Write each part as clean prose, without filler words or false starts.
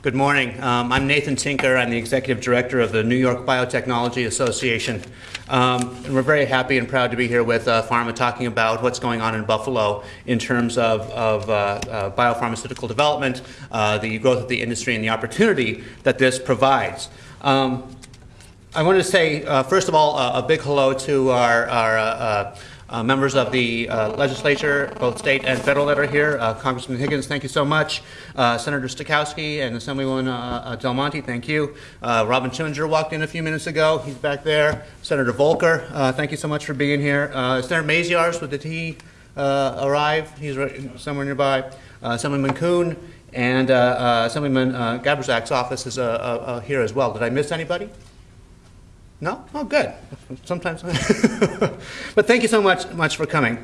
Good morning. I'm Nathan Tinker. I'm the Executive Director of the New York Biotechnology Association. And we're very happy and proud to be here with Pharma talking about what's going on in Buffalo in terms of biopharmaceutical development, the growth of the industry, and the opportunity that this provides. I wanted to say, first of all, a big hello to our members of the legislature, both state and federal, that are here. Congressman Higgins, thank you so much. Senator Stokowski and Assemblywoman Del Monte, thank you. Robin Schillinger walked in a few minutes ago. He's back there. Senator Volker, thank you so much for being here. Senator Maziarz, did he arrive? He's right somewhere nearby. Assemblyman Kuhn and Assemblyman Gabrzak's office is here as well. Did I miss anybody? No? Oh, good. Sometimes. But thank you so much for coming.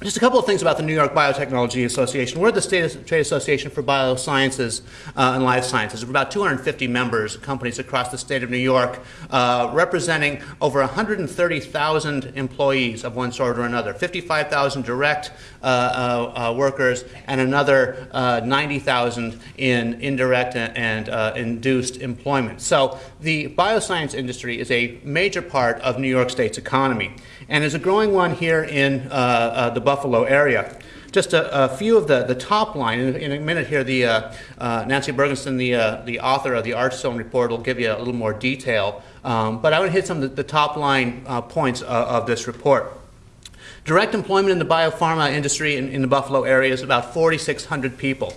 Just a couple of things about the New York Biotechnology Association. We're the State Trade Association for Biosciences and Life Sciences. We're about 250 members, companies across the state of New York, representing over 130,000 employees of one sort or another, 55,000 direct workers, and another 90,000 in indirect and induced employment. So the bioscience industry is a major part of New York State's economy, and is a growing one here in the Buffalo area. Just a few of the top line. In a minute here, Nancy Bergenson, the author of the Archstone report, will give you a little more detail. But I want to hit some of the top line points of this report. Direct employment in the biopharma industry in the Buffalo area is about 4,600 people.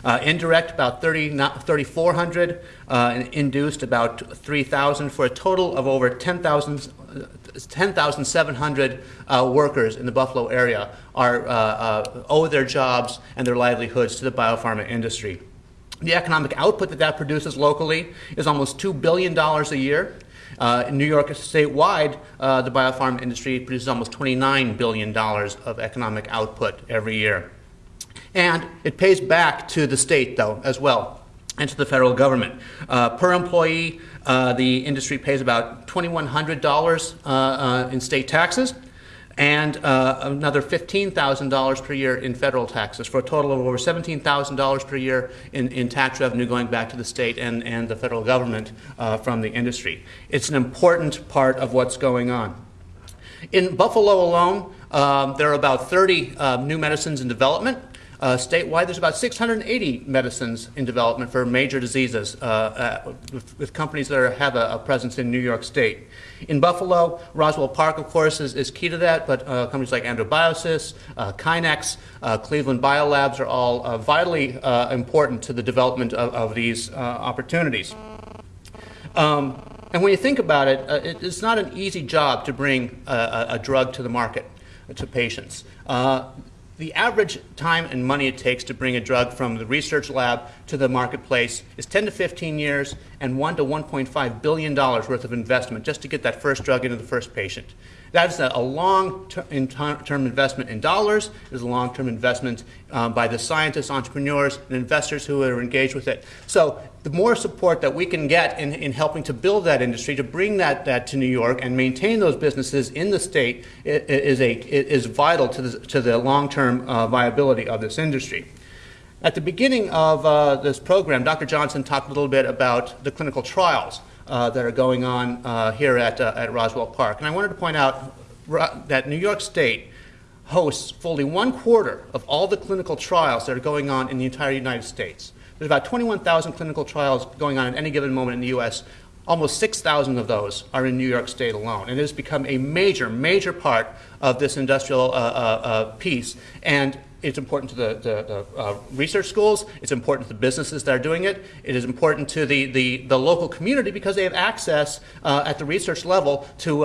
Indirect, about 3,400, and induced, about 3,000, for a total of over 10,700 workers in the Buffalo area owe their jobs and their livelihoods to the biopharma industry. The economic output that produces locally is almost $2 billion a year. In New York statewide, the biopharma industry produces almost $29 billion of economic output every year. And it pays back to the state, though, as well, and to the federal government. Per employee, the industry pays about $2,100 in state taxes, and another $15,000 per year in federal taxes, for a total of over $17,000 per year in tax revenue going back to the state and the federal government from the industry. It's an important part of what's going on. In Buffalo alone, there are about 30 new medicines in development. Statewide, there's about 680 medicines in development for major diseases with companies that have a presence in New York State. In Buffalo, Roswell Park, of course, is key to that, but companies like Androbiosis, Kinex, Cleveland Biolabs are all vitally important to the development of these opportunities. And when you think about it, it's not an easy job to bring a drug to the market, to patients. The average time and money it takes to bring a drug from the research lab to the marketplace is 10 to 15 years and $1 to $1.5 billion worth of investment just to get that first drug into the first patient. That is a long-term investment in dollars. It is a long-term investment by the scientists, entrepreneurs, and investors who are engaged with it. So the more support that we can get in helping to build that industry, to bring that to New York and maintain those businesses in the state is vital to the long-term viability of this industry. At the beginning of this program, Dr. Johnson talked a little bit about the clinical trials that are going on here at Roswell Park. And I wanted to point out that New York State hosts fully 1/4 of all the clinical trials that are going on in the entire United States. There's about 21,000 clinical trials going on at any given moment in the U.S. Almost 6,000 of those are in New York State alone. And it has become a major part of this industrial piece. And it's important to the research schools. It's important to the businesses that are doing it. It is important to the local community because they have access at the research level to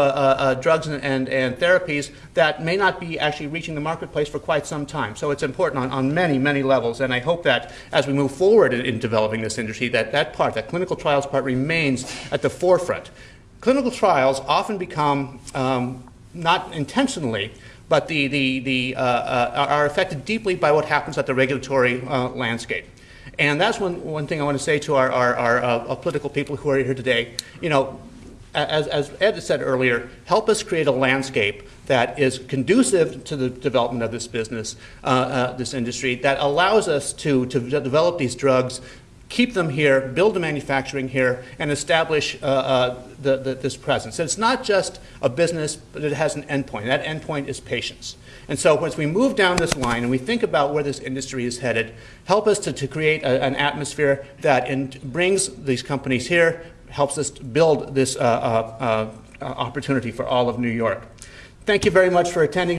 drugs and therapies that may not be actually reaching the marketplace for quite some time. So it's important on many levels. And I hope that as we move forward in developing this industry, that clinical trials part, remains at the forefront. Clinical trials often become, not intentionally, but are affected deeply by what happens at the regulatory landscape. And that's one thing I want to say to our political people who are here today. You know, as Ed said earlier, help us create a landscape that is conducive to the development of this business, this industry, that allows us to develop these drugs keep them here, build the manufacturing here, and establish this presence. So it's not just a business, but it has an endpoint. That endpoint is patients. And so as we move down this line and we think about where this industry is headed, help us to create an atmosphere that brings these companies here, helps us build this opportunity for all of New York. Thank you very much for attending.